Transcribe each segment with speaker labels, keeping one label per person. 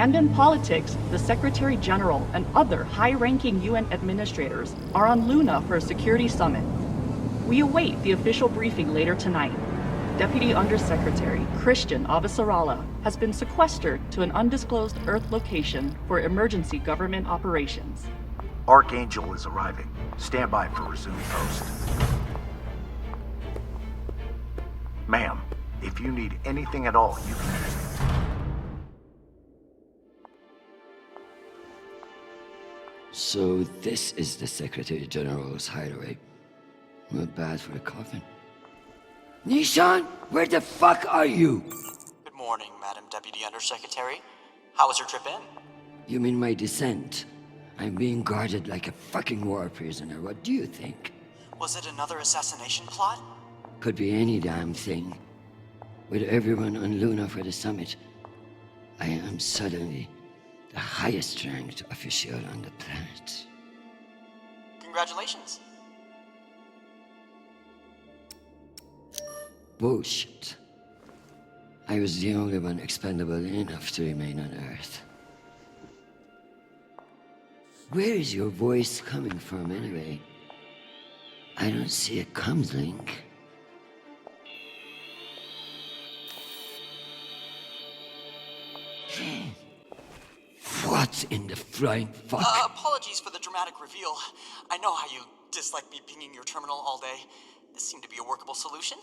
Speaker 1: And in politics, the Secretary General and other high-ranking UN administrators are on Luna for a security summit. We await the official briefing later tonight. Deputy Undersecretary Christian Avasarala has been sequestered to an undisclosed Earth location for emergency government operations.
Speaker 2: Archangel is arriving. Stand by for resume post. Ma'am, if you need anything at all, you can use it.
Speaker 3: So this is the Secretary General's hideaway. Not bad for a coffin. Nishan, where the fuck are you?
Speaker 4: Good morning, Madam Deputy Undersecretary. How was your trip in?
Speaker 3: You mean my descent? I'm being guarded like a fucking war prisoner. What do you think?
Speaker 4: Was it another assassination plot?
Speaker 3: Could be any damn thing. With everyone on Luna for the summit, I am suddenly the highest ranked official on the planet.
Speaker 4: Congratulations.
Speaker 3: Bullshit. I was the only one expendable enough to remain on Earth. Where is your voice coming from anyway? I don't see a comms link. What in the flying fuck?
Speaker 4: Apologies for the dramatic reveal. I know how you dislike me pinging your terminal all day. This seemed to be a workable solution.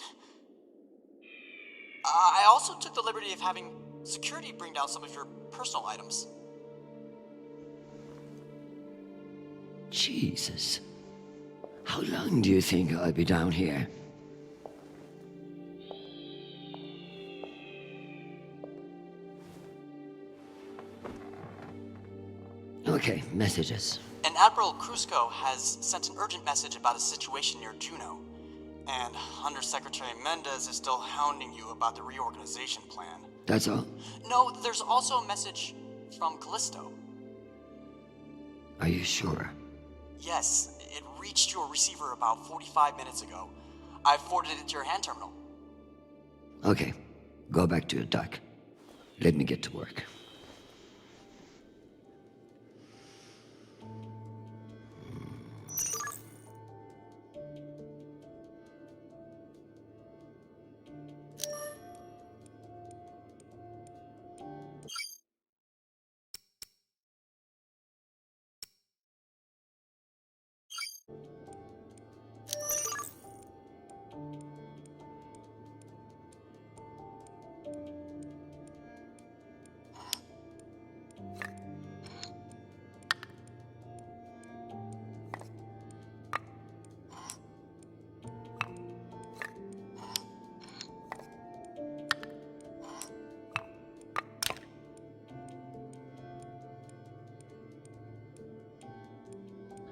Speaker 4: I also took the liberty of having security bring down some of your personal items.
Speaker 3: Jesus. How long do you think I'll be down here? Okay, messages.
Speaker 4: And Admiral Krusco has sent an urgent message about a situation near Juno. And Undersecretary Mendez is still hounding you about the reorganization plan.
Speaker 3: That's all?
Speaker 4: No, there's also a message from Callisto.
Speaker 3: Are you sure?
Speaker 4: Yes, it reached your receiver about 45 minutes ago. I forwarded it to your hand terminal.
Speaker 3: Okay, go back to your dock. Let me get to work.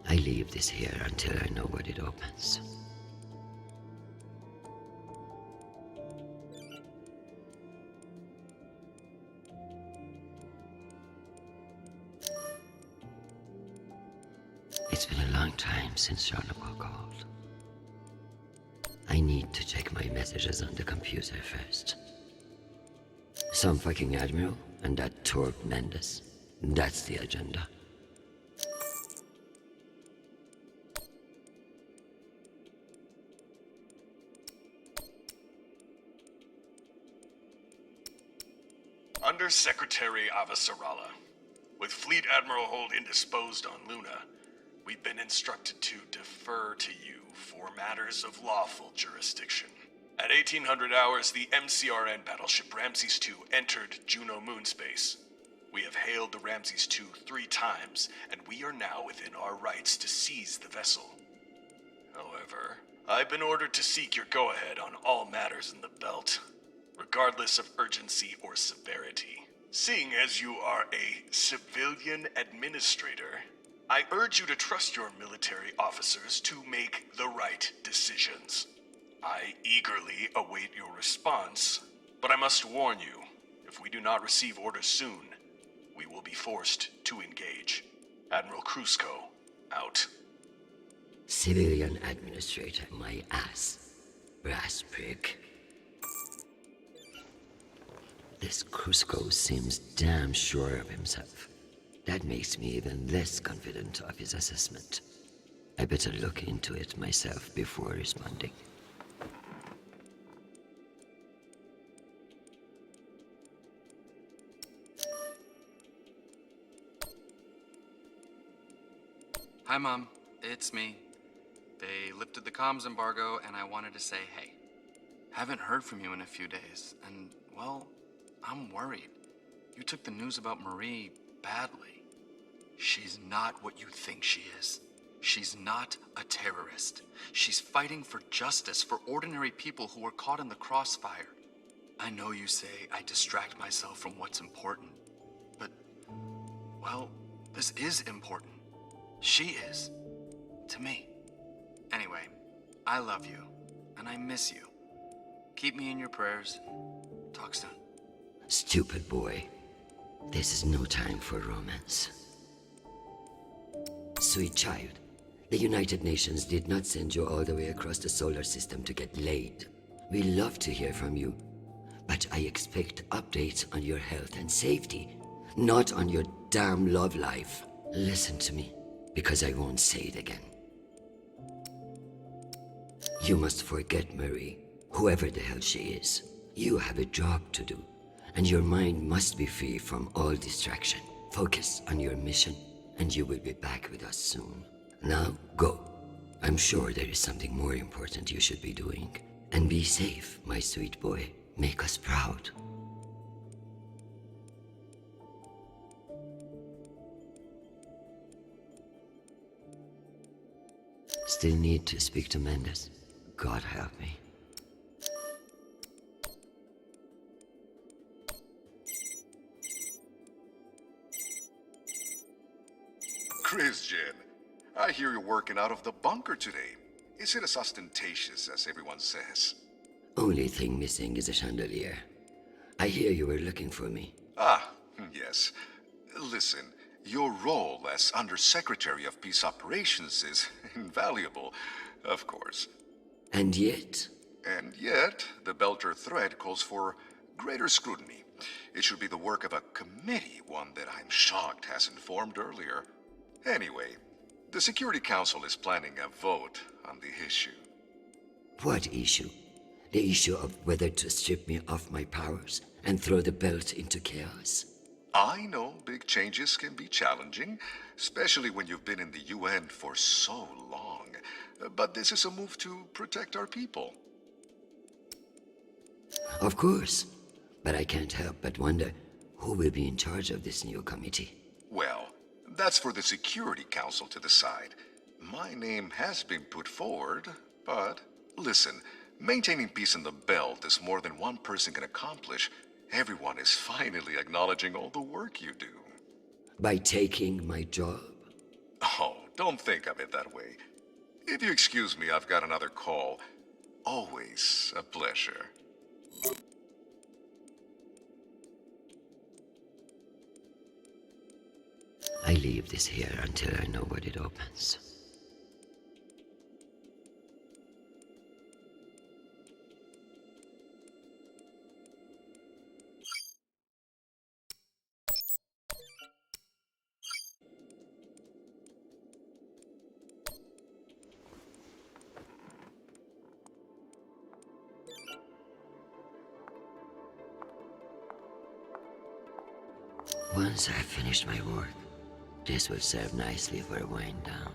Speaker 3: I leave this here until I know when it opens. It's been a long time since Chernobyl called. I need to check my messages on the computer first. Some fucking admiral and that Torb Mendes. That's the agenda.
Speaker 5: Undersecretary Avasarala. With Fleet Admiral Hold indisposed on Luna, we've been instructed to defer to you for matters of lawful jurisdiction. At 1800 hours, the MCRN battleship Ramses II entered Juno moonspace. We have hailed the Ramses II 3 times, and we are now within our rights to seize the vessel. However, I've been ordered to seek your go-ahead on all matters in the belt, regardless of urgency or severity. Seeing as you are a civilian administrator, I urge you to trust your military officers to make the right decisions. I eagerly await your response, but I must warn you, if we do not receive orders soon, we will be forced to engage. Admiral Krusco, out.
Speaker 3: Civilian administrator, my ass. Brass prick. This Cusco seems damn sure of himself. That makes me even less confident of his assessment. I better look into it myself before responding.
Speaker 6: Hi, Mom. It's me. They lifted the comms embargo, and I wanted to say hey. Haven't heard from you in a few days, and, well, I'm worried. You took the news about Marie badly. She's not what you think she is. She's not a terrorist. She's fighting for justice for ordinary people who were caught in the crossfire. I know you say I distract myself from what's important, but, well, this is important. She is. To me. Anyway, I love you, and I miss you. Keep me in your prayers. Talk soon.
Speaker 3: Stupid boy. This is no time for romance. Sweet child, the United Nations did not send you all the way across the solar system to get laid. We love to hear from you, but I expect updates on your health and safety, not on your damn love life. Listen to me, because I won't say it again. You must forget Marie, whoever the hell she is. You have a job to do, and your mind must be free from all distraction. Focus on your mission, and you will be back with us soon. Now, go. I'm sure there is something more important you should be doing. And be safe, my sweet boy. Make us proud. Still need to speak to Mendes. God help me.
Speaker 7: Christian, I hear you're working out of the bunker today. Is it as ostentatious as everyone says?
Speaker 3: Only thing missing is a chandelier. I hear you were looking for me.
Speaker 7: Ah, yes. Listen, your role as Undersecretary of Peace Operations is invaluable, of course.
Speaker 3: And yet?
Speaker 7: And yet, the Belter thread calls for greater scrutiny. It should be the work of a committee, one that I'm shocked hasn't formed earlier. Anyway, the Security Council is planning a vote on the issue.
Speaker 3: What issue? The issue of whether to strip me of my powers and throw the belt into chaos?
Speaker 7: I know big changes can be challenging, especially when you've been in the UN for so long. But this is a move to protect our people.
Speaker 3: Of course. But I can't help but wonder who will be in charge of this new committee.
Speaker 7: Well, that's for the Security Council to decide. My name has been put forward, but listen, maintaining peace in the belt is more than one person can accomplish. Everyone is finally acknowledging all the work you do.
Speaker 3: By taking my job?
Speaker 7: Oh, don't think of it that way. If you excuse me, I've got another call. Always a pleasure.
Speaker 3: I leave this here until I know what it opens. Once I've finished my work, this will serve nicely for a wind down.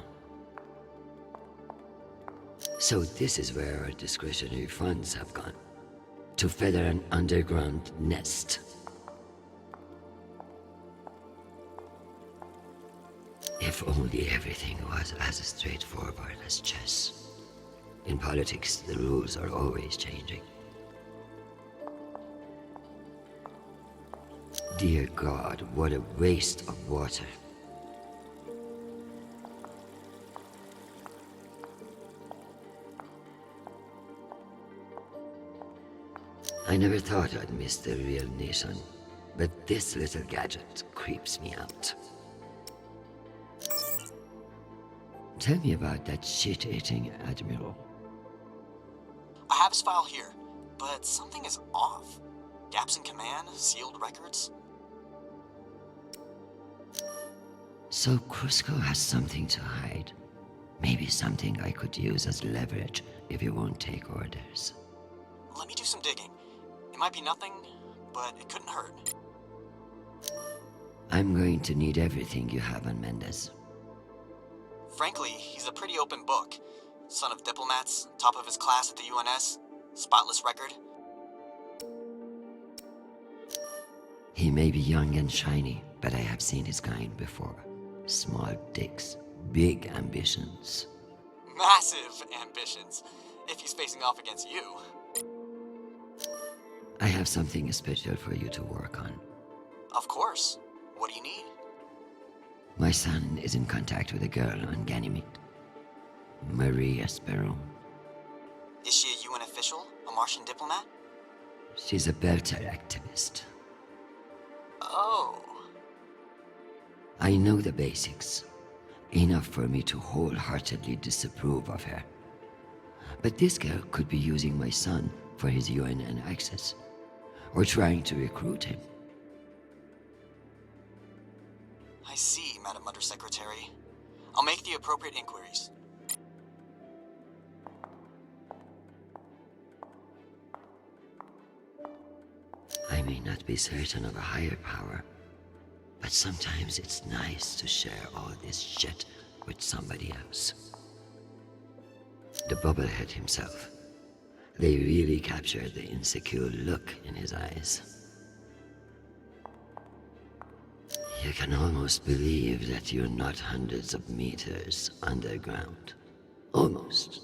Speaker 3: So this is where our discretionary funds have gone. To feather an underground nest. If only everything was as straightforward as chess. In politics, the rules are always changing. Dear God, what a waste of water. I never thought I'd miss the real nation, but this little gadget creeps me out. Tell me about that shit-eating admiral.
Speaker 4: I have his file here, but something is off. Gaps in command? Sealed records?
Speaker 3: So Cusco has something to hide. Maybe something I could use as leverage if you won't take orders.
Speaker 4: Let me do some digging. It might be nothing, but it couldn't hurt.
Speaker 3: I'm going to need everything you have on Mendez.
Speaker 4: Frankly, he's a pretty open book. Son of diplomats, top of his class at the UNS, spotless record.
Speaker 3: He may be young and shiny, but I have seen his kind before. Small dicks, big ambitions.
Speaker 4: Massive ambitions, if he's facing off against you.
Speaker 3: I have something special for you to work on.
Speaker 4: Of course. What do you need?
Speaker 3: My son is in contact with a girl on Ganymede. Maria Sparrow.
Speaker 4: Is she a UN official? A Martian diplomat?
Speaker 3: She's a Belter activist.
Speaker 4: Oh.
Speaker 3: I know the basics. Enough for me to wholeheartedly disapprove of her. But this girl could be using my son for his UNN access. Or trying to recruit him.
Speaker 4: I see, Madam Undersecretary. I'll make the appropriate inquiries.
Speaker 3: I may not be certain of a higher power, but sometimes it's nice to share all this shit with somebody else. The bubblehead himself. They really captured the insecure look in his eyes. You can almost believe that you're not hundreds of meters underground. Almost.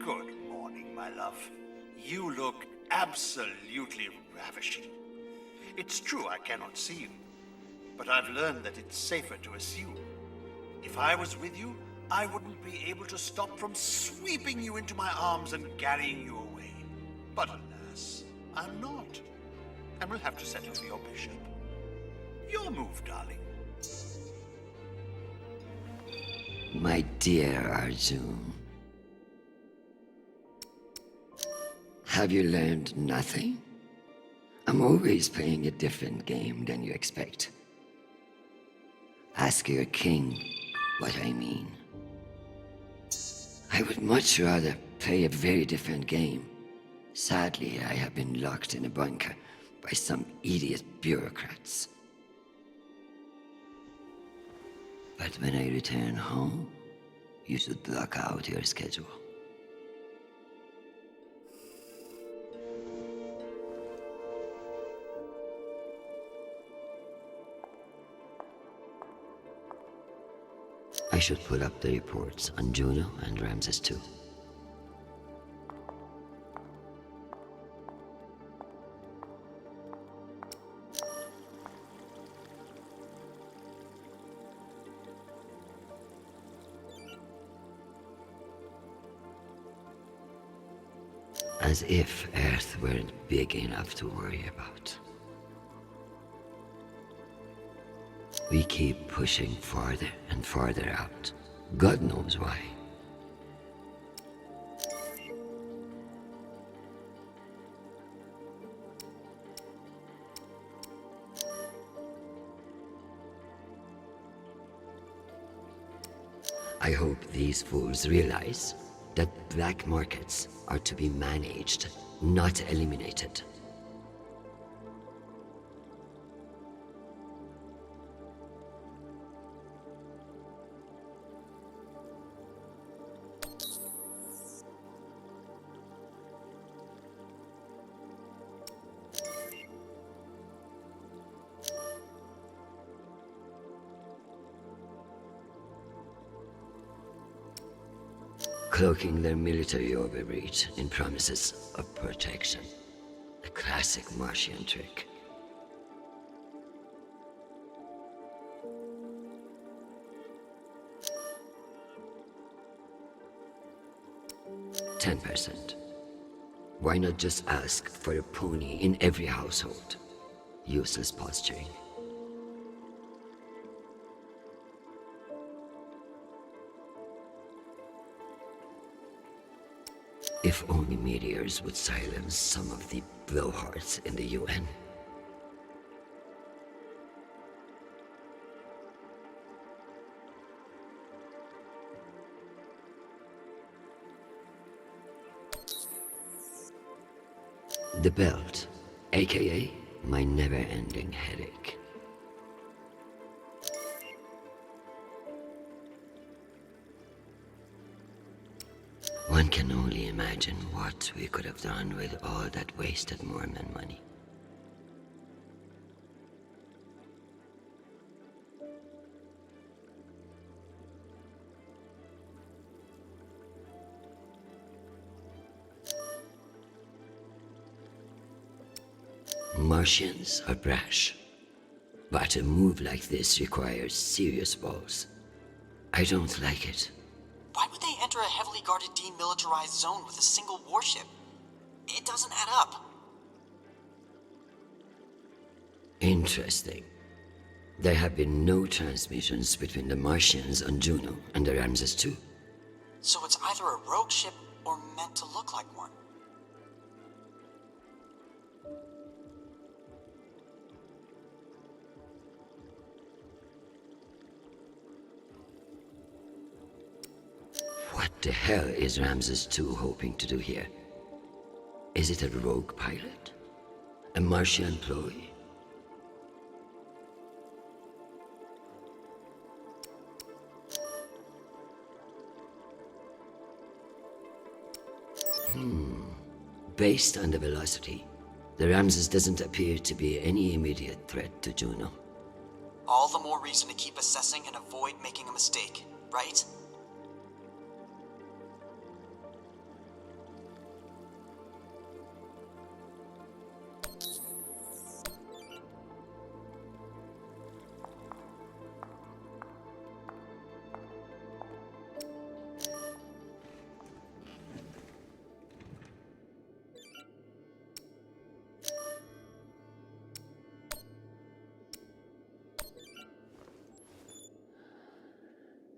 Speaker 2: Good morning, my love. You look absolutely ravishing. It's true I cannot see you, but I've learned that it's safer to assume. If I was with you, I wouldn't be able to stop from sweeping you into my arms and carrying you away. But alas, I'm not, and will have to settle for your bishop. Your move, darling.
Speaker 3: My dear Arjun. Have you learned nothing? I'm always playing a different game than you expect. Ask your king what I mean. I would much rather play a very different game. Sadly, I have been locked in a bunker by some idiot bureaucrats. But when I return home, you should block out your schedule. I should pull up the reports on Juno and Ramses too. As if Earth weren't big enough to worry about. We keep pushing farther and farther out. God knows why. I hope these fools realize that black markets are to be managed not eliminated. Cloaking their military overreach in promises of protection. A classic Martian trick. "10%. Why not just ask for a pony in every household? Useless posturing. If only meteors would silence some of the blowhards in the UN. The belt, aka my never-ending headache. One can only imagine what we could have done with all that wasted Mormon money. Martians are brash, but a move like this requires serious balls. I don't like it.
Speaker 4: Why would they enter a heavily guarded demilitarized zone with a single warship? It doesn't add up.
Speaker 3: Interesting. There have been no transmissions between the Martians on Juno and the Ramses II.
Speaker 4: So it's either a rogue ship or meant to look like one.
Speaker 3: What the hell is Ramses II hoping to do here? Is it a rogue pilot? A Martian ploy? Based on the velocity, the Ramses doesn't appear to be any immediate threat to Juno.
Speaker 4: All the more reason to keep assessing and avoid making a mistake, right?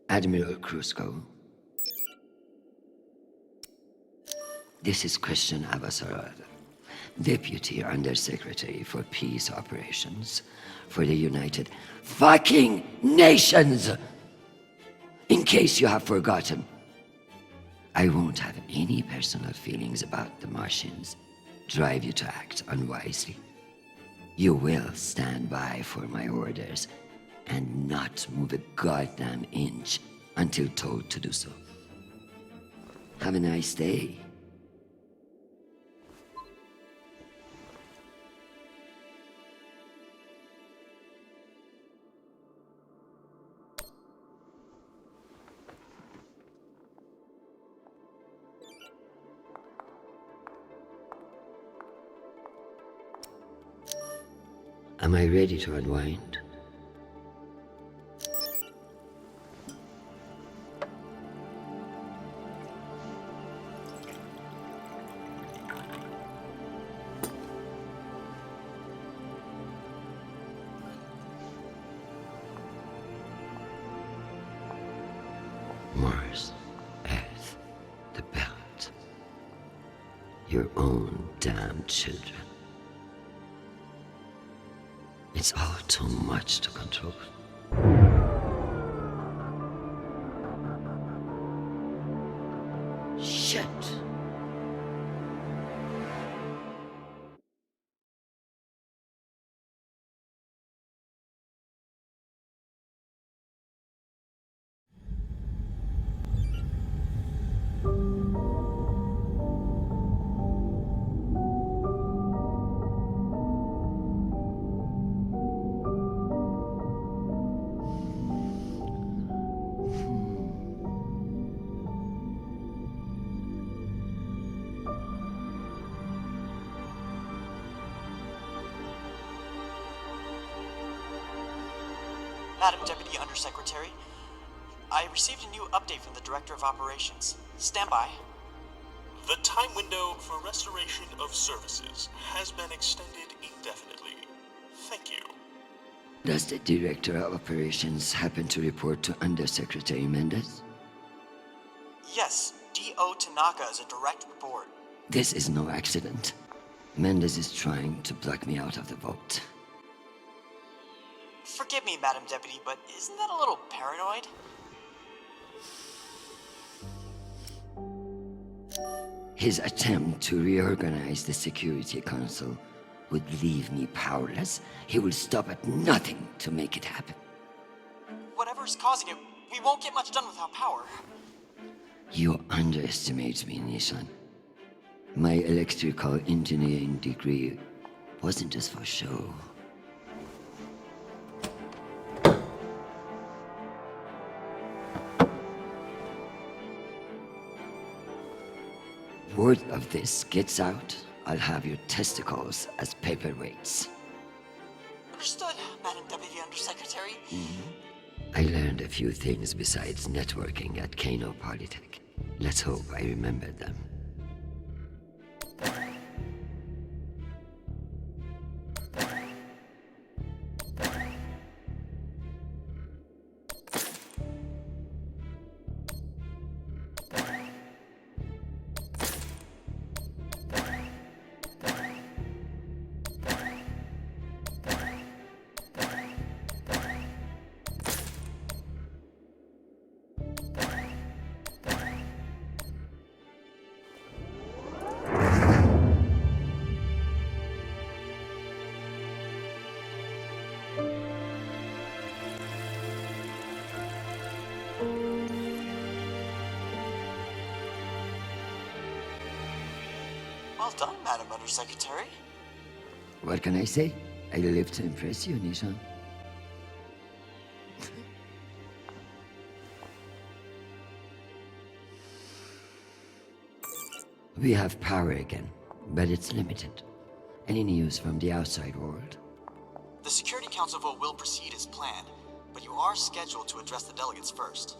Speaker 3: Admiral Krusko. This is Christian Avasarad, Deputy Undersecretary for Peace Operations for the United fucking Nations! In case you have forgotten, I won't have any personal feelings about the Martians drive you to act unwisely. You will stand by for my orders and not move a goddamn inch until told to do so. Have a nice day. Am I ready to unwind? Mars, Earth, the belt. Your own damn children. It's all too much to control. Shit.
Speaker 4: Madam Deputy Undersecretary, I received a new update from the Director of Operations. Stand by.
Speaker 8: The time window for restoration of services has been extended indefinitely. Thank you.
Speaker 3: Does the Director of Operations happen to report to Undersecretary Mendez?
Speaker 4: Yes, D.O. Tanaka is a direct report.
Speaker 3: This is no accident. Mendez is trying to block me out of the vote.
Speaker 4: Forgive me, Madam Deputy, but isn't that a little paranoid?
Speaker 3: His attempt to reorganize the Security Council would leave me powerless. He will stop at nothing to make it happen.
Speaker 4: Whatever's causing it, we won't get much done without power.
Speaker 3: You underestimate me, Nishan. My electrical engineering degree wasn't just for show. Word of this gets out, I'll have your testicles as paperweights.
Speaker 4: Understood, Madam Deputy Undersecretary.
Speaker 3: I learned a few things besides networking at Kano Polytech. Let's hope I remember them.
Speaker 4: Well done, Madam Undersecretary.
Speaker 3: What can I say? I live to impress you, Nishan. We have power again, but it's limited. Any news from the outside world?
Speaker 4: The Security Council vote will proceed as planned, but you are scheduled to address the delegates first.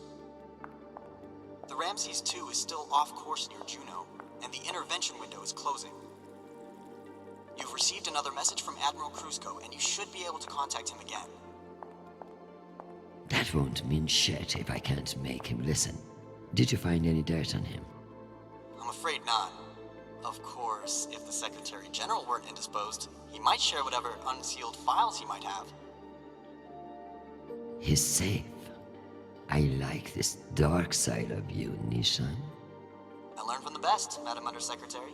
Speaker 4: The Ramses 2 is still off course near Juno, and the intervention window is closing. You've received another message from Admiral Kruzko, and you should be able to contact him again.
Speaker 3: That won't mean shit if I can't make him listen. Did you find any dirt on him?
Speaker 4: I'm afraid not. Of course, if the Secretary General weren't indisposed, he might share whatever unsealed files he might have.
Speaker 3: He's safe. I like this dark side of you, Nishan.
Speaker 4: I learned from the best, Madam Undersecretary.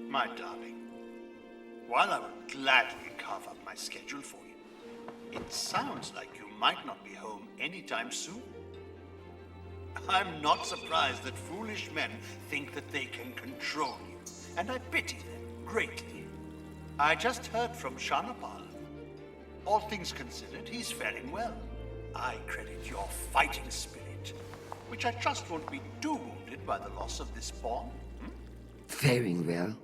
Speaker 2: My darling, while I would gladly carve up my schedule for you, it sounds like you might not be home anytime soon. I'm not surprised that foolish men think that they can control you, and I pity them greatly. I just heard from Shanapal. All things considered, he's faring well. I credit your fighting spirit, which I trust won't be too wounded by the loss of this pawn.
Speaker 3: Faring well?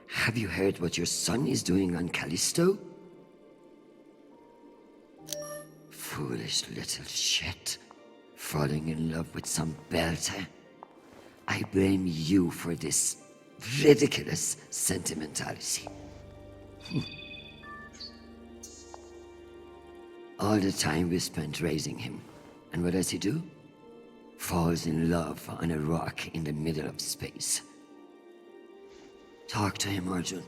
Speaker 3: Have you heard what your son is doing on Callisto? Foolish little shit. Falling in love with some belter. I blame you for this ridiculous sentimentality. All the time we spent raising him. And what does he do? Falls in love on a rock in the middle of space. Talk to him, Arjun.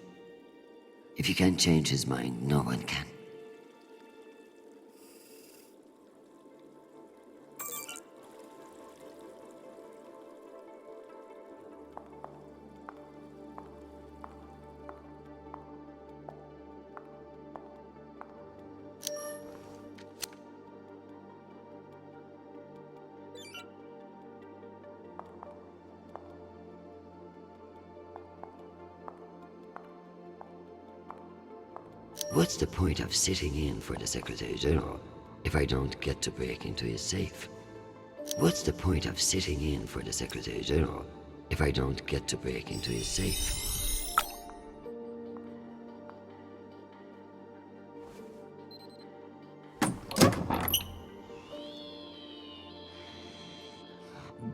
Speaker 3: If you can't change his mind, no one can. What's the point of sitting in for the Secretary General if I don't get to break into his safe? What's the point of sitting in for the Secretary General if I don't get to break into his safe?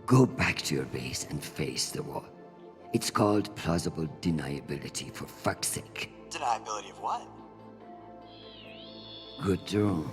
Speaker 3: Go back to your base and face the wall. It's called plausible deniability, for fuck's sake.
Speaker 4: Deniability of what?
Speaker 3: Good draw.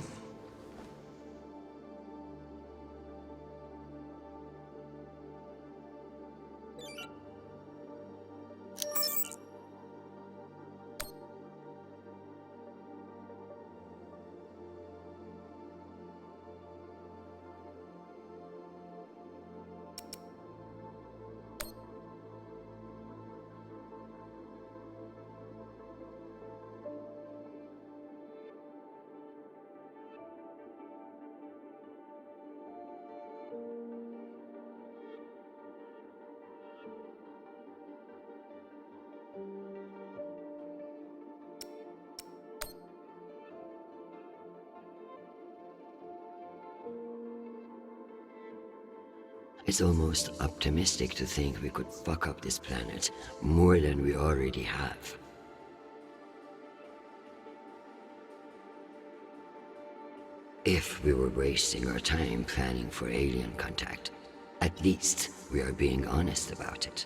Speaker 3: It's almost optimistic to think we could fuck up this planet more than we already have. If we were wasting our time planning for alien contact, at least we are being honest about it.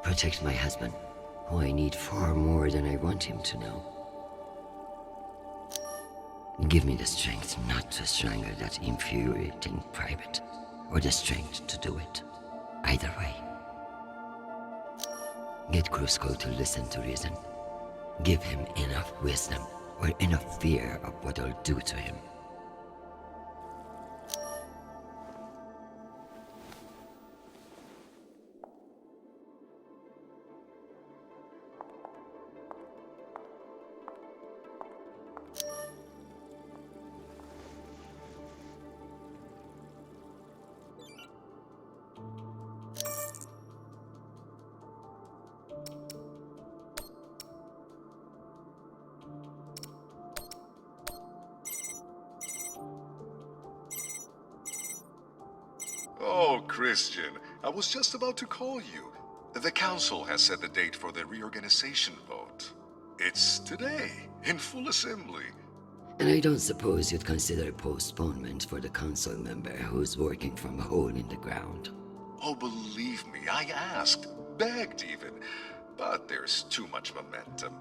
Speaker 3: Protect my husband, who I need far more than I want him to know. Give me the strength not to strangle that infuriating private, or the strength to do it. Either way. Get Crusoe to listen to reason. Give him enough wisdom, or enough fear of what I'll do to him.
Speaker 7: Oh, Christian, I was just about to call you. The council has set the date for the reorganization vote. It's today, in full assembly.
Speaker 3: And I don't suppose you'd consider a postponement for the council member who's working from a hole in the ground.
Speaker 7: Oh, believe me, I asked, begged even, but there's too much momentum.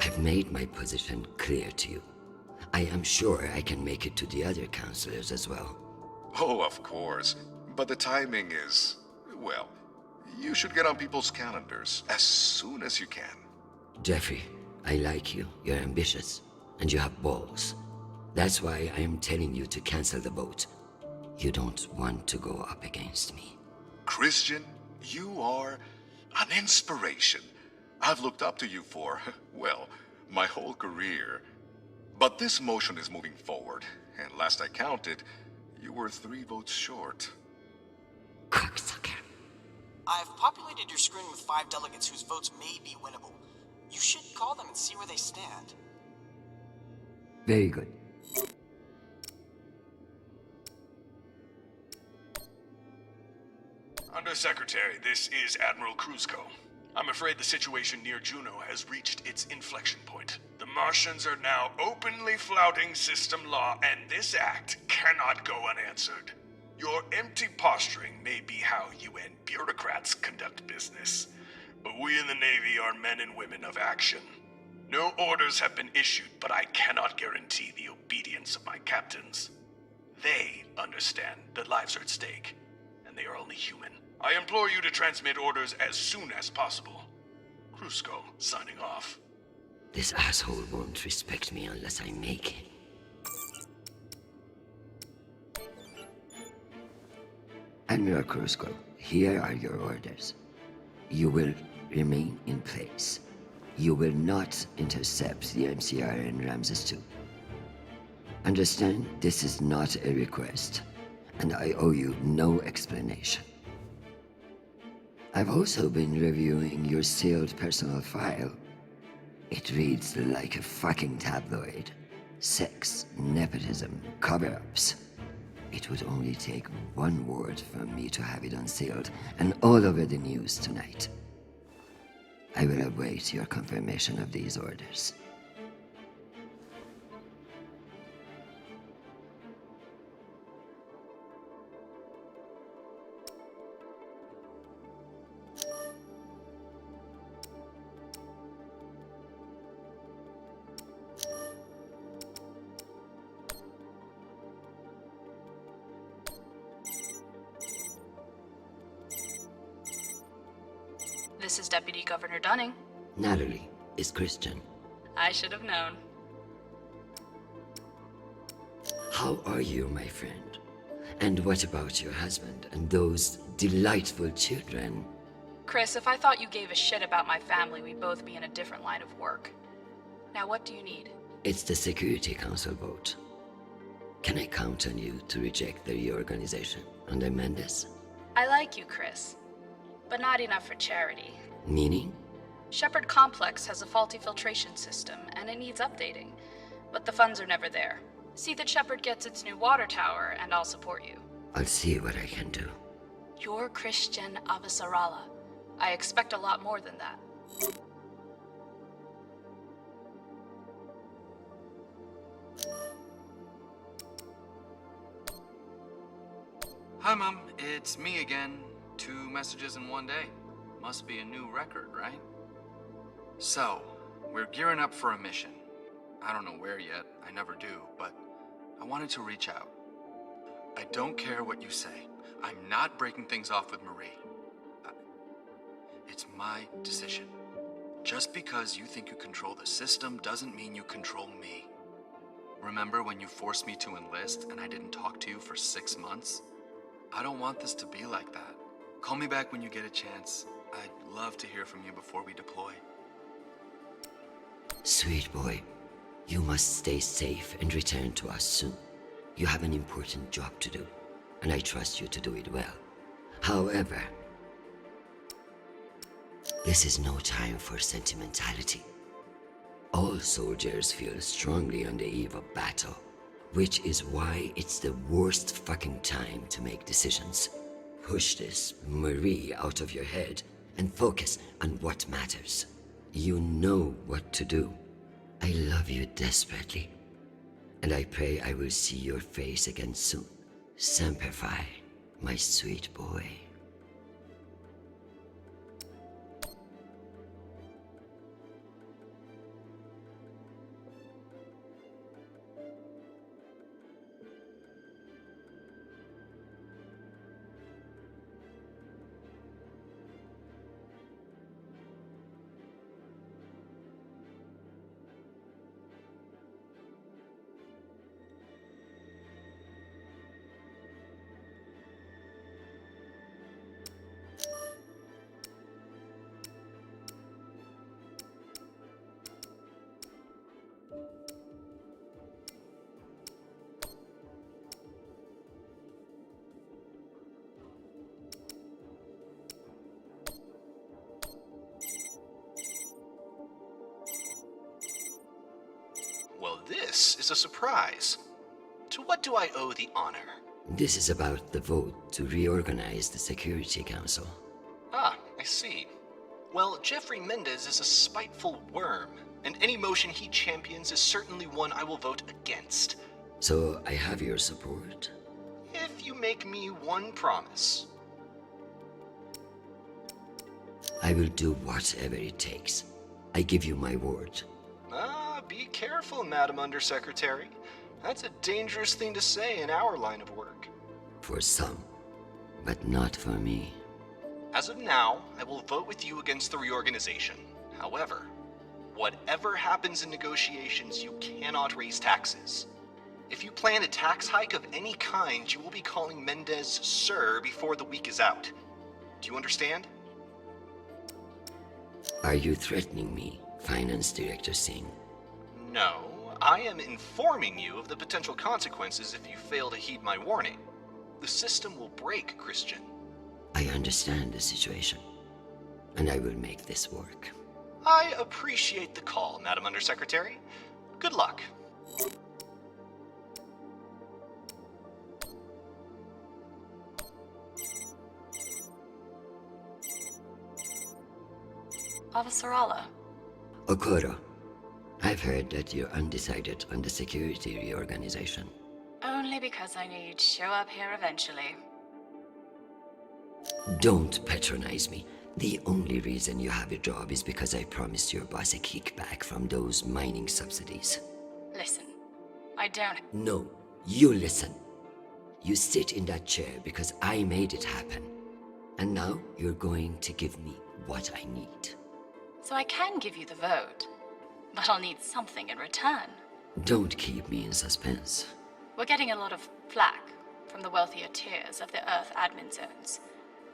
Speaker 3: I've made my position clear to you. I am sure I can make it to the other councillors as well.
Speaker 7: Oh, of course, but the timing is, well, you should get on people's calendars as soon as you can.
Speaker 3: Jeffrey, I like you. You're ambitious, and you have balls. That's why I am telling you to cancel the vote. You don't want to go up against me.
Speaker 7: Christian, you are an inspiration. I've looked up to you for, well, my whole career. But this motion is moving forward, and last I counted, you were 3 votes short.
Speaker 3: Cocksucker.
Speaker 4: I've populated your screen with 5 delegates whose votes may be winnable. You should call them and see where they stand.
Speaker 3: Very good.
Speaker 5: Undersecretary, this is Admiral Crusoe. I'm afraid the situation near Juno has reached its inflection point. The Martians are now openly flouting system law, and this act cannot go unanswered. Your empty posturing may be how UN bureaucrats conduct business, but we in the Navy are men and women of action. No orders have been issued, but I cannot guarantee the obedience of my captains. They understand that lives are at stake, and they are only human. I implore you to transmit orders as soon as possible. Krusko, signing off.
Speaker 3: This asshole won't respect me unless I make him. Admiral Krusko, here are your orders. You will remain in place. You will not intercept the MCR in Ramses 2. Understand, this is not a request, and I owe you no explanation. I've also been reviewing your sealed personal file. It reads like a fucking tabloid. Sex, nepotism, cover-ups. It would only take one word from me to have it unsealed and all over the news tonight. I will await your confirmation of these orders.
Speaker 9: This is Deputy Governor Dunning.
Speaker 3: Natalie is Christian.
Speaker 9: I should have known.
Speaker 3: How are you, my friend? And what about your husband and those delightful children?
Speaker 9: Chris, if I thought you gave a shit about my family, we'd both be in a different line of work. Now, what do you need?
Speaker 3: It's the Security Council vote. Can I count on you to reject the reorganization under Mendes?
Speaker 9: I like you, Chris. But not enough for charity.
Speaker 3: Meaning?
Speaker 9: Shepard Complex has a faulty filtration system, and it needs updating. But the funds are never there. See that Shepard gets its new water tower, and I'll support you.
Speaker 3: I'll see what I can do.
Speaker 9: You're Christian Avasarala. I expect a lot more than that.
Speaker 6: Hi, Mom. It's me again. 2 messages in one day. Must be a new record, right? So, we're gearing up for a mission. I don't know where yet, I never do, but I wanted to reach out. I don't care what you say. I'm not breaking things off with Marie. It's my decision. Just because you think you control the system doesn't mean you control me. Remember when you forced me to enlist and I didn't talk to you for 6 months? I don't want this to be like that. Call me back when you get a chance. I'd love to hear from you before we deploy.
Speaker 3: Sweet boy, you must stay safe and return to us soon. You have an important job to do, and I trust you to do it well. However, this is no time for sentimentality. All soldiers feel strongly on the eve of battle, which is why it's the worst fucking time to make decisions. Push this Marie out of your head and focus on what matters. You know what to do. I love you desperately, and I pray I will see your face again soon. Semper Fi, my sweet boy.
Speaker 10: Well, this is a surprise. To what do I owe the honor?
Speaker 3: This is about the vote to reorganize the Security Council.
Speaker 10: Ah, I see. Well, Jeffrey Mendez is a spiteful worm, and any motion he champions is certainly one I will vote against.
Speaker 3: So I have your support?
Speaker 10: If you make me one promise.
Speaker 3: I will do whatever it takes. I give you my word.
Speaker 10: Be careful, Madam Undersecretary. That's a dangerous thing to say in our line of work.
Speaker 3: For some, but not for me.
Speaker 10: As of now, I will vote with you against the reorganization. However, whatever happens in negotiations, you cannot raise taxes. If you plan a tax hike of any kind, you will be calling Mendez Sir before the week is out. Do you understand?
Speaker 3: Are you threatening me, Finance Director Singh?
Speaker 10: No, I am informing you of the potential consequences if you fail to heed my warning. The system will break, Christian.
Speaker 3: I understand the situation, and I will make this work.
Speaker 10: I appreciate the call, Madam Undersecretary. Good luck.
Speaker 9: Officer Alla.
Speaker 3: Okoro, I've heard that you're undecided on the security reorganization.
Speaker 9: Only because I knew you'd show up here eventually.
Speaker 3: Don't patronize me. The only reason you have a job is because I promised your boss a kickback from those mining subsidies.
Speaker 9: Listen, I don't...
Speaker 3: No, you listen. You sit in that chair because I made it happen. And now you're going to give me what I need.
Speaker 9: So I can give you the vote, but I'll need something in return.
Speaker 3: Don't keep me in suspense.
Speaker 9: We're getting a lot of flack from the wealthier tiers of the Earth admin zones.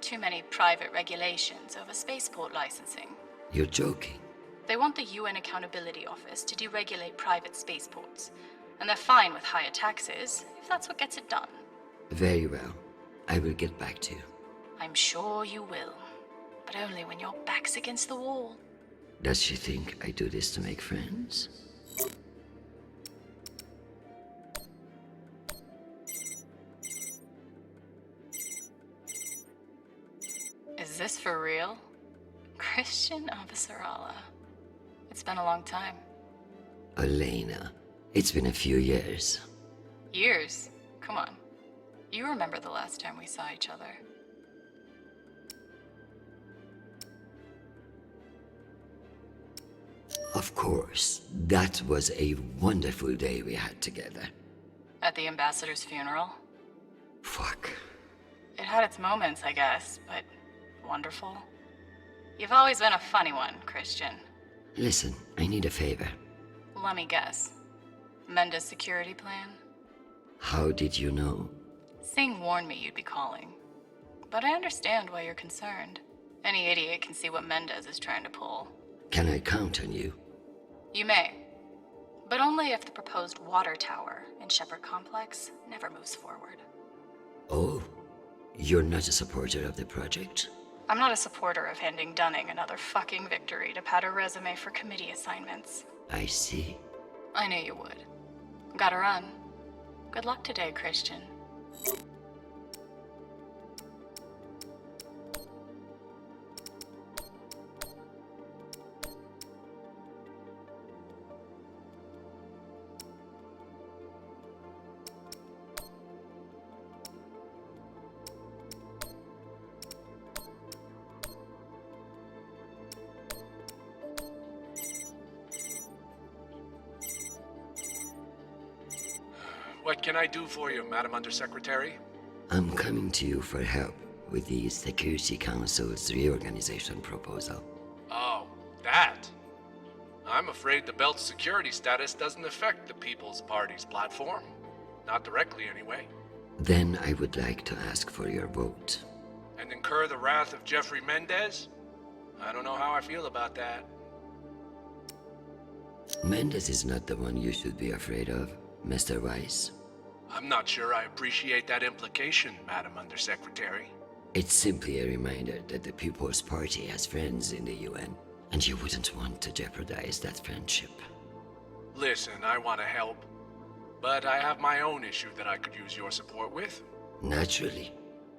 Speaker 9: Too many private regulations over spaceport licensing.
Speaker 3: You're joking.
Speaker 9: They want the UN Accountability Office to deregulate private spaceports, and they're fine with higher taxes if that's what gets it done.
Speaker 3: Very well. I will get back to you.
Speaker 9: I'm sure you will, but only when your back's against the wall.
Speaker 3: Does she think I do this to make friends?
Speaker 9: Is this for real? Christian Officer Alla. It's been a long time.
Speaker 3: Elena, it's been a few years.
Speaker 9: Years? Come on. You remember the last time we saw each other.
Speaker 3: Of course, that was a wonderful day we had together.
Speaker 9: At the ambassador's funeral?
Speaker 3: Fuck.
Speaker 9: It had its moments, I guess, but wonderful. You've always been a funny one, Christian.
Speaker 3: Listen, I need a favor.
Speaker 9: Let me guess. Mendez security plan?
Speaker 3: How did you know?
Speaker 9: Singh warned me you'd be calling. But I understand why you're concerned. Any idiot can see what Mendez is trying to pull.
Speaker 3: Can I count on you?
Speaker 9: You may. But only if the proposed water tower in Shepard Complex never moves forward.
Speaker 3: Oh, you're not a supporter of the project?
Speaker 9: I'm not a supporter of handing Dunning another fucking victory to pad her resume for committee assignments.
Speaker 3: I see.
Speaker 9: I knew you would. Gotta run. Good luck today, Christian.
Speaker 11: What can I do for you, Madam Undersecretary?
Speaker 3: I'm coming to you for help with the Security Council's reorganization proposal.
Speaker 11: Oh, that? I'm afraid the belt's security status doesn't affect the People's Party's platform. Not directly, anyway.
Speaker 3: Then I would like to ask for your vote.
Speaker 11: And incur the wrath of Jeffrey Mendez? I don't know how I feel about that.
Speaker 3: Mendez is not the one you should be afraid of, Mr. Weiss.
Speaker 11: I'm not sure I appreciate that implication, Madam Undersecretary.
Speaker 3: It's simply a reminder that the People's Party has friends in the UN, and you wouldn't want to jeopardize that friendship.
Speaker 11: Listen, I want to help, but I have my own issue that I could use your support with.
Speaker 3: Naturally.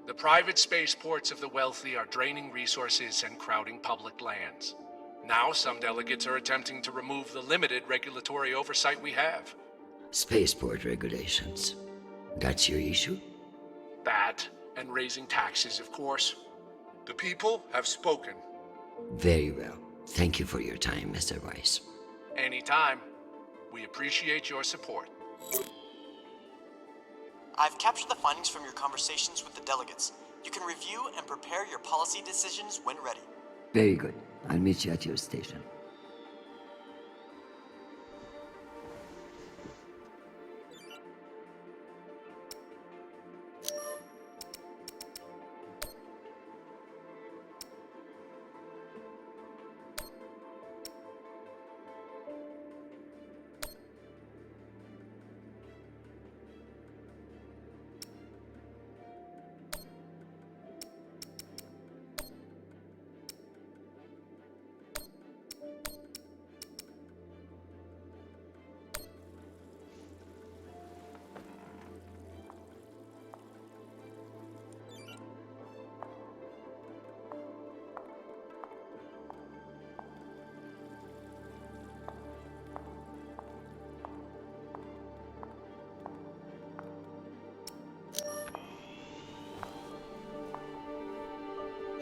Speaker 11: The private spaceports of the wealthy are draining resources and crowding public lands. Now some delegates are attempting to remove the limited regulatory oversight we have.
Speaker 3: Spaceport regulations. That's your issue?
Speaker 11: That, and raising taxes, of course. The people have spoken.
Speaker 3: Very well. Thank you for your time, Mr. Weiss.
Speaker 11: Anytime. We appreciate your support.
Speaker 4: I've captured the findings from your conversations with the delegates. You can review and prepare your policy decisions when ready.
Speaker 3: Very good. I'll meet you at your station.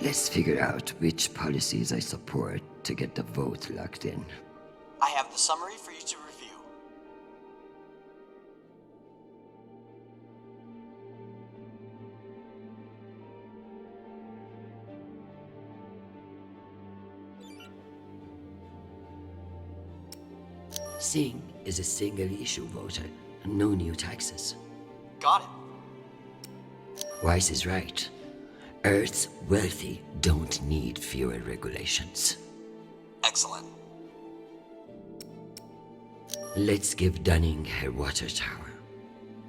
Speaker 3: Let's figure out which policies I support to get the vote locked in.
Speaker 4: I have the summary for you to review.
Speaker 3: Singh is a single-issue voter, no new taxes.
Speaker 4: Got it.
Speaker 3: Weiss is right. Earth's wealthy don't need fewer regulations.
Speaker 4: Excellent.
Speaker 3: Let's give Dunning her water tower.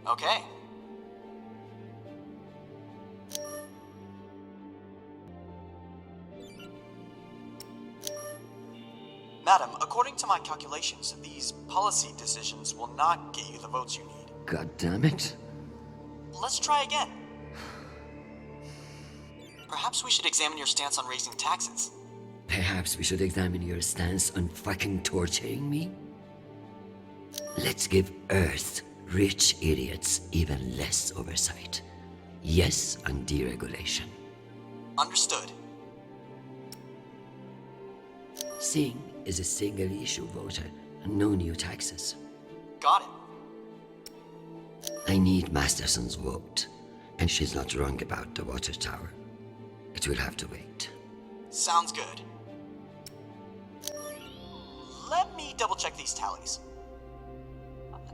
Speaker 4: Okay. Madam, according to my calculations, these policy decisions will not get you the votes you need.
Speaker 3: God damn it.
Speaker 4: Let's try again. Perhaps we should examine your stance on raising taxes.
Speaker 3: Perhaps we should examine your stance on fucking torturing me? Let's give Earth rich idiots even less oversight. Yes on deregulation.
Speaker 4: Understood.
Speaker 3: Singh is a single-issue voter, no new taxes.
Speaker 4: Got it.
Speaker 3: I need Masterson's vote, and she's not wrong about the water tower. It will have to wait.
Speaker 4: Sounds good. Let me double-check these tallies.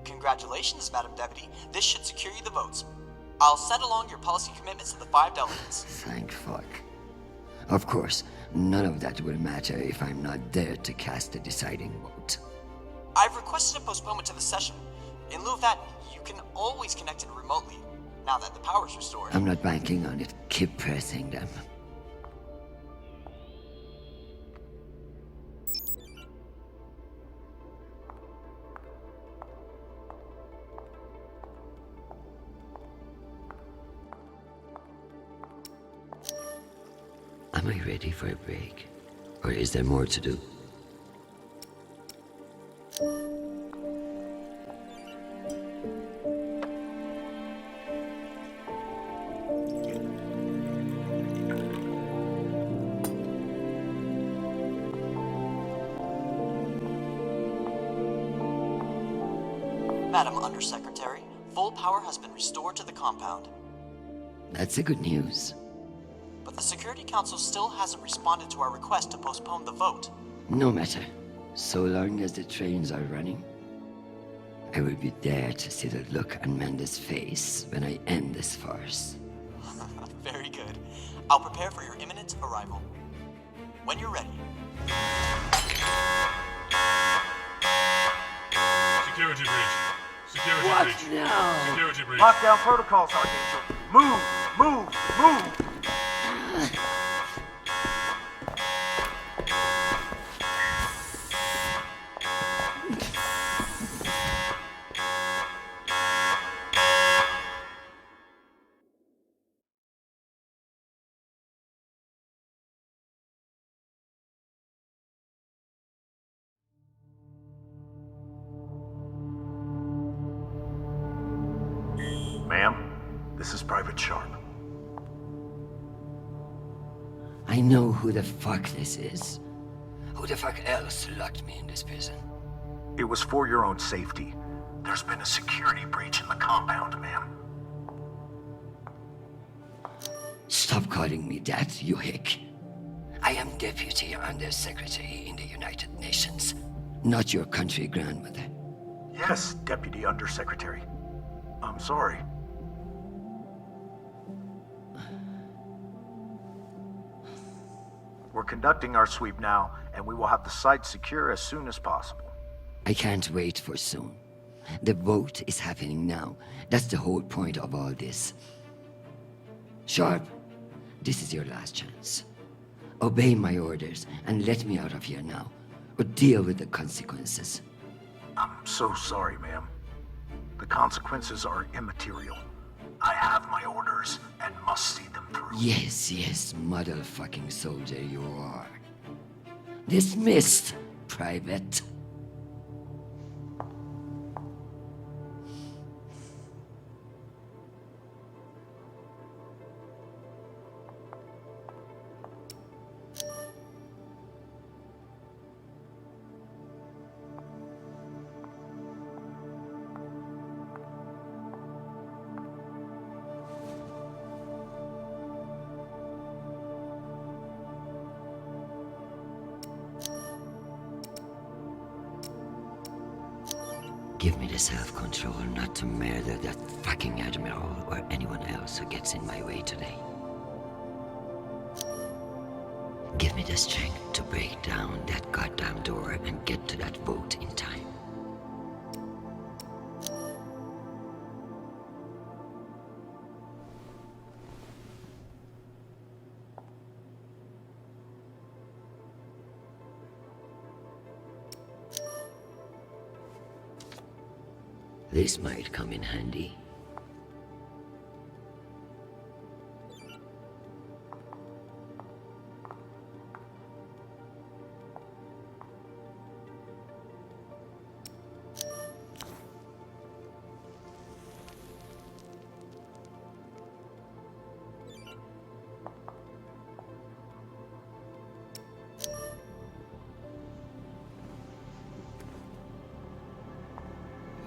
Speaker 4: Congratulations, Madam Deputy. This should secure you the votes. I'll send along your policy commitments to the 5 delegates.
Speaker 3: Thank fuck. Of course, none of that will matter if I'm not there to cast the deciding vote.
Speaker 4: I've requested a postponement to the session. In lieu of that, you can always connect in remotely, now that the power's restored.
Speaker 3: I'm not banking on it. Keep pressing them. Am I ready for a break? Or is there more to do?
Speaker 4: Madam Undersecretary, full power has been restored to the compound.
Speaker 3: That's the good news.
Speaker 4: But the Security Council still hasn't responded to our request to postpone the vote.
Speaker 3: No matter. So long as the trains are running, I will be there to see the look on Amanda's face when I end this farce.
Speaker 4: Very good. I'll prepare for your imminent arrival. When you're ready.
Speaker 12: Security breach. Security
Speaker 3: What
Speaker 12: breach.
Speaker 3: now?
Speaker 12: Security breach.
Speaker 13: Lockdown protocols, Archangel. Move! Move! Move! Ma'am, this is Private Sharp.
Speaker 3: I know who the fuck this is. Who the fuck else locked me in this prison?
Speaker 13: It was for your own safety. There's been a security breach in the compound, ma'am.
Speaker 3: Stop calling me that, you hick. I am Deputy Undersecretary in the United Nations, not your country grandmother.
Speaker 13: Yes, Deputy Undersecretary. I'm sorry. We're conducting our sweep now, and we will have the site secure as soon as possible.
Speaker 3: I can't wait for soon. The vote is happening now. That's the whole point of all this. Sharp, this is your last chance. Obey my orders and let me out of here now, or deal with the consequences.
Speaker 13: I'm so sorry, ma'am. The consequences are immaterial. I have my orders and must see them through.
Speaker 3: Yes, motherfucking soldier you are. Dismissed, Private. Give me the self-control not to murder that fucking Admiral or anyone else who gets in my way today. Give me the strength to break down that goddamn door and get to that vote in time. This might come in handy.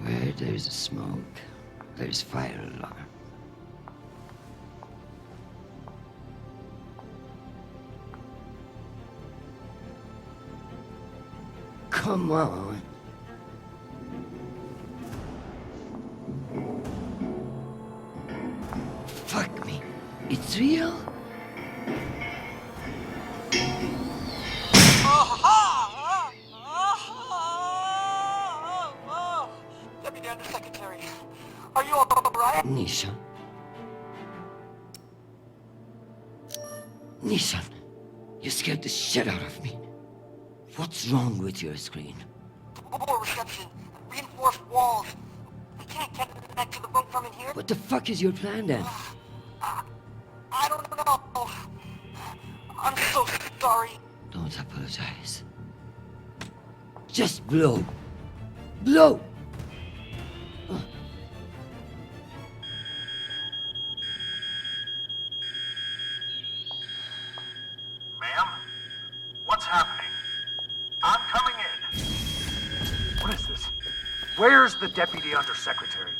Speaker 3: Where there's smoke, there's fire alarm. Come on. Fuck me. It's real?
Speaker 14: Deputy Undersecretary, are you alright?
Speaker 3: Nishan? Nishan, you scared the shit out of me. What's wrong with your screen?
Speaker 14: Poor reception, reinforced walls. We can't connect to the room from in here.
Speaker 3: What the fuck is your plan then?
Speaker 14: I don't know. I'm so sorry.
Speaker 3: Don't apologize. Just blow. Blow!
Speaker 13: Ma'am? What's happening? I'm coming in. What is this? Where's the Deputy Undersecretary?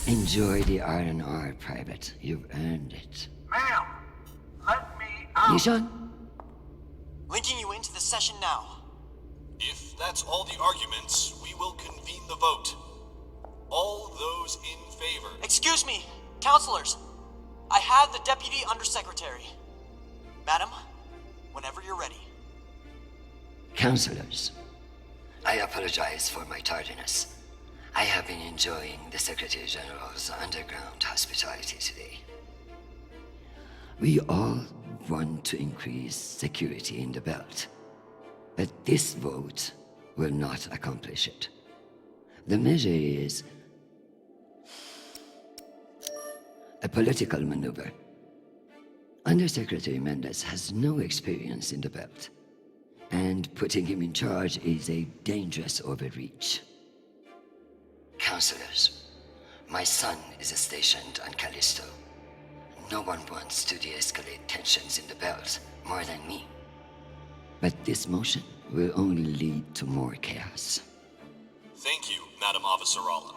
Speaker 3: Enjoy the R&R, Private. You've earned it.
Speaker 13: Ma'am, let me out.
Speaker 3: Nishan?
Speaker 4: Linking you into the session now.
Speaker 8: If that's all the arguments, we will convene the vote. All those in favor.
Speaker 4: Excuse me, counselors. I have the Deputy Undersecretary. Madam, whenever you're ready.
Speaker 3: Counselors, I apologize for my tardiness. I have been enjoying the Secretary General's underground hospitality today. We all want to increase security in the belt, but this vote will not accomplish it. The measure is a political maneuver. Undersecretary Mendes has no experience in the belt, and putting him in charge is a dangerous overreach. Counselors, my son is stationed on Callisto. No one wants to de-escalate tensions in the belt more than me. But this motion will only lead to more chaos.
Speaker 8: Thank you, Madam Avasarala.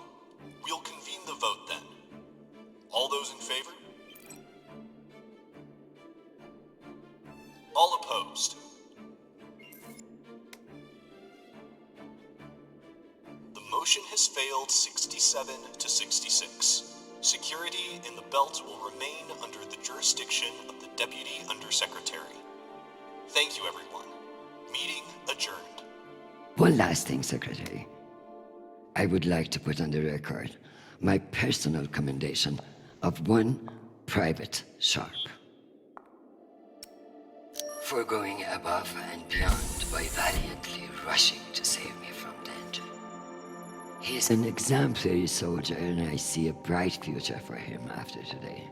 Speaker 8: We'll convene the vote then. All those in favor? All opposed? The motion has failed 67 to 66. Security in the belt will remain under the jurisdiction of the Deputy Undersecretary. Thank you, everyone. Meeting adjourned.
Speaker 3: One last thing, Secretary. I would like to put on the record my personal commendation of one Private Sharp. For going above and beyond by valiantly rushing to save me from danger. He's an exemplary soldier, and I see a bright future for him after today.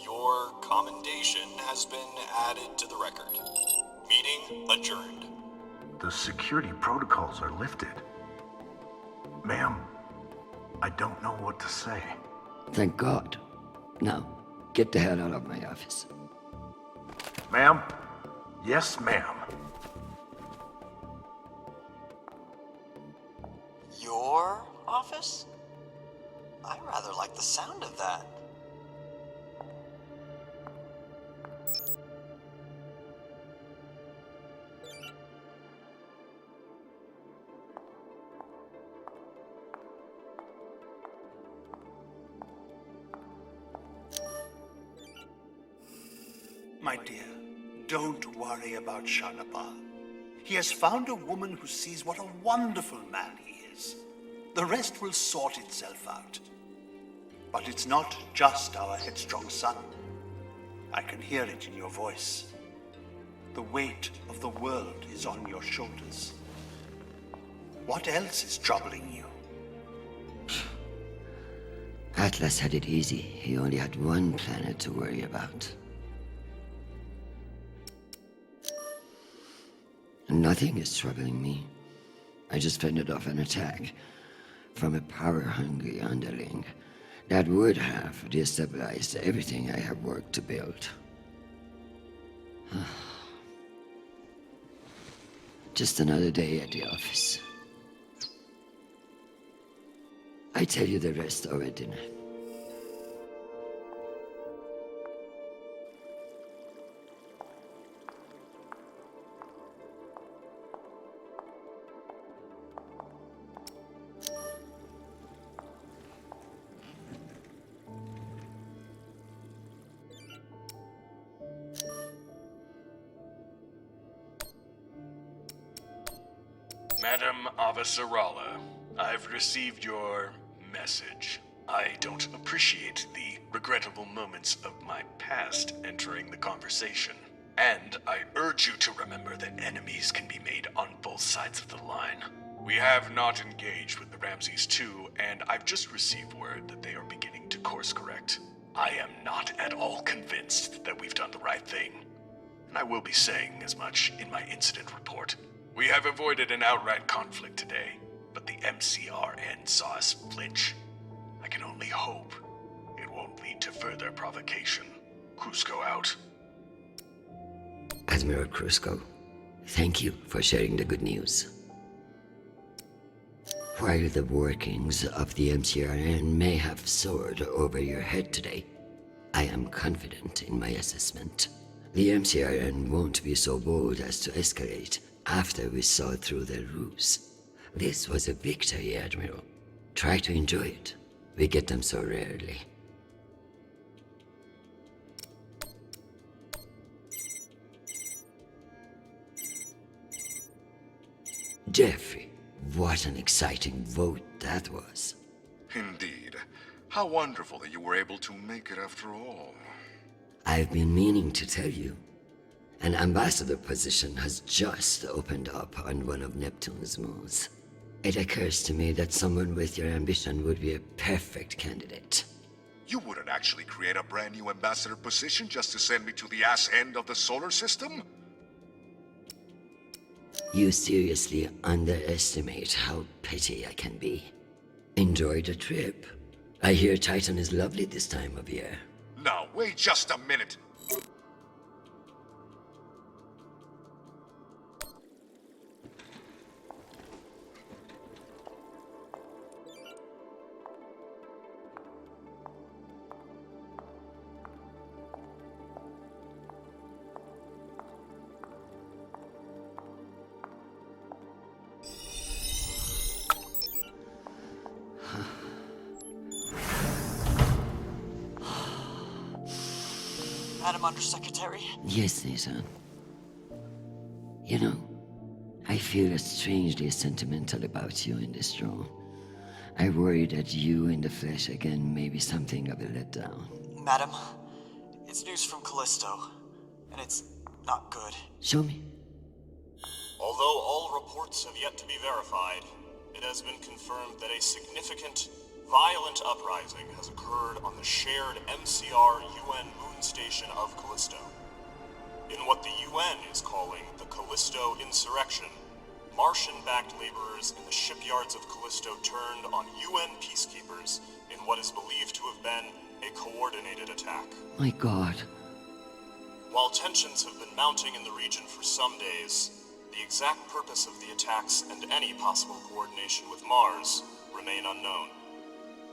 Speaker 8: Your commendation has been added to the record. Meeting adjourned.
Speaker 13: The security protocols are lifted. Ma'am, I don't know what to say.
Speaker 3: Thank God. Now, get the hell out of my office.
Speaker 13: Ma'am? Yes, ma'am.
Speaker 4: Your office? I rather like the sound of that.
Speaker 2: My dear, don't worry about Shanapa. He has found a woman who sees what a wonderful man he is. The rest will sort itself out. But it's not just our headstrong son. I can hear it in your voice. The weight of the world is on your shoulders. What else is troubling you?
Speaker 3: Atlas had it easy. He only had one planet to worry about. Nothing is troubling me. I just fended off an attack from a power-hungry underling that would have destabilized everything I have worked to build. Just another day at the office. I tell you the rest over dinner.
Speaker 5: Madam Avasarala, I've received your message. I don't appreciate the regrettable moments of my past entering the conversation. And I urge you to remember that enemies can be made on both sides of the line. We have not engaged with the Ramses II, and I've just received word that they are beginning to course correct. I am not at all convinced that we've done the right thing, and I will be saying as much in my incident report. We have avoided an outright conflict today, but the MCRN saw us flinch. I can only hope it won't lead to further provocation. Cusco out.
Speaker 3: Admiral Cusco, thank you for sharing the good news. While the workings of the MCRN may have soared over your head today, I am confident in my assessment. The MCRN won't be so bold as to escalate after we saw through their ruse. This was a victory, Admiral. Try to enjoy it. We get them so rarely. Jeffrey, what an exciting vote that was.
Speaker 7: Indeed. How wonderful that you were able to make it after all.
Speaker 3: I've been meaning to tell you. An ambassador position has just opened up on one of Neptune's moons. It occurs to me that someone with your ambition would be a perfect candidate.
Speaker 7: You wouldn't actually create a brand new ambassador position just to send me to the ass end of the solar system?
Speaker 3: You seriously underestimate how petty I can be. Enjoy the trip. I hear Titan is lovely this time of year.
Speaker 7: Now, wait just a minute.
Speaker 4: Madam Undersecretary?
Speaker 3: Yes, Nathan. You know, I feel strangely sentimental about you in this room. I worry that you in the flesh again may be something of a letdown.
Speaker 4: Madam, it's news from Callisto, and it's not good.
Speaker 3: Show me.
Speaker 8: Although all reports have yet to be verified, it has been confirmed that a significant, violent uprising has occurred on the shared MCR UN moon station of Callisto. In what the UN is calling the Callisto Insurrection, Martian-backed laborers in the shipyards of Callisto turned on UN peacekeepers in what is believed to have been a coordinated attack.
Speaker 3: My God.
Speaker 8: While tensions have been mounting in the region for some days, the exact purpose of the attacks and any possible coordination with Mars remain unknown.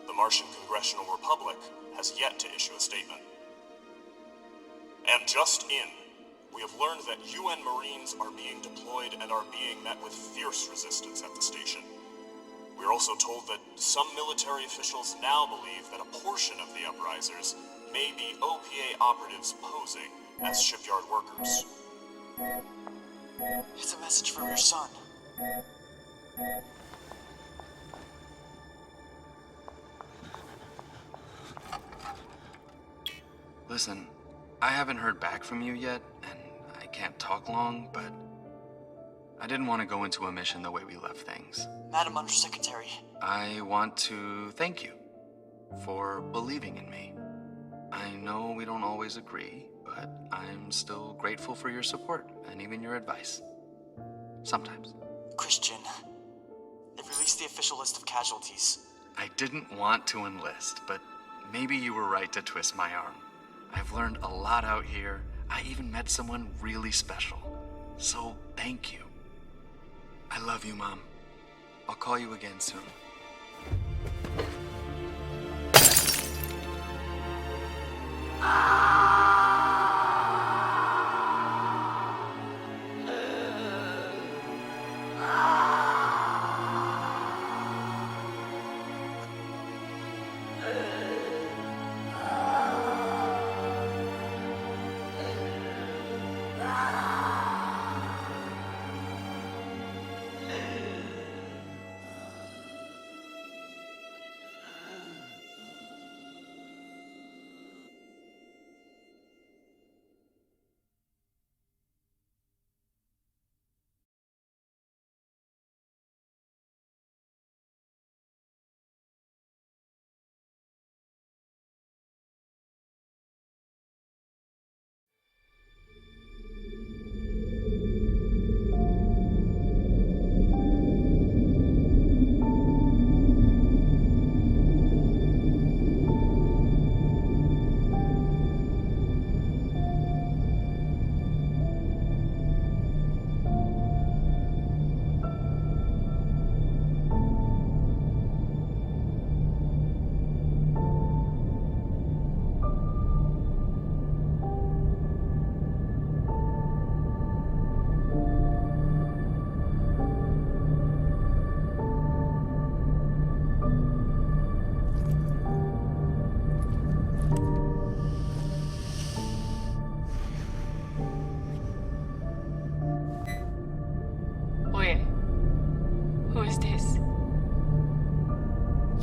Speaker 8: The Martian Congressional Republic has yet to issue a statement. And just in, we have learned that UN Marines are being deployed and are being met with fierce resistance at the station. We are also told that some military officials now believe that a portion of the uprisers may be OPA operatives posing as shipyard workers.
Speaker 4: It's a message from your son.
Speaker 6: Listen, I haven't heard back from you yet, and I can't talk long, but I didn't want to go into a mission the way we left things.
Speaker 4: Madam Undersecretary.
Speaker 6: I want to thank you for believing in me. I know we don't always agree, but I'm still grateful for your support and even your advice. Sometimes.
Speaker 4: Christian, they've released the official list of casualties.
Speaker 6: I didn't want to enlist, but maybe you were right to twist my arm. I've learned a lot out here. I even met someone really special. So, thank you. I love you, Mom. I'll call you again soon.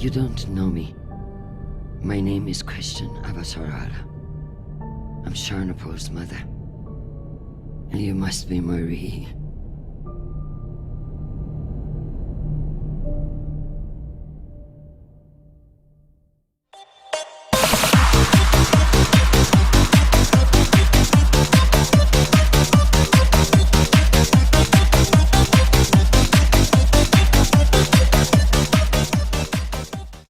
Speaker 3: You don't know me. My name is Christian Avatarala. I'm Sharnapol's mother. And you must be Marie.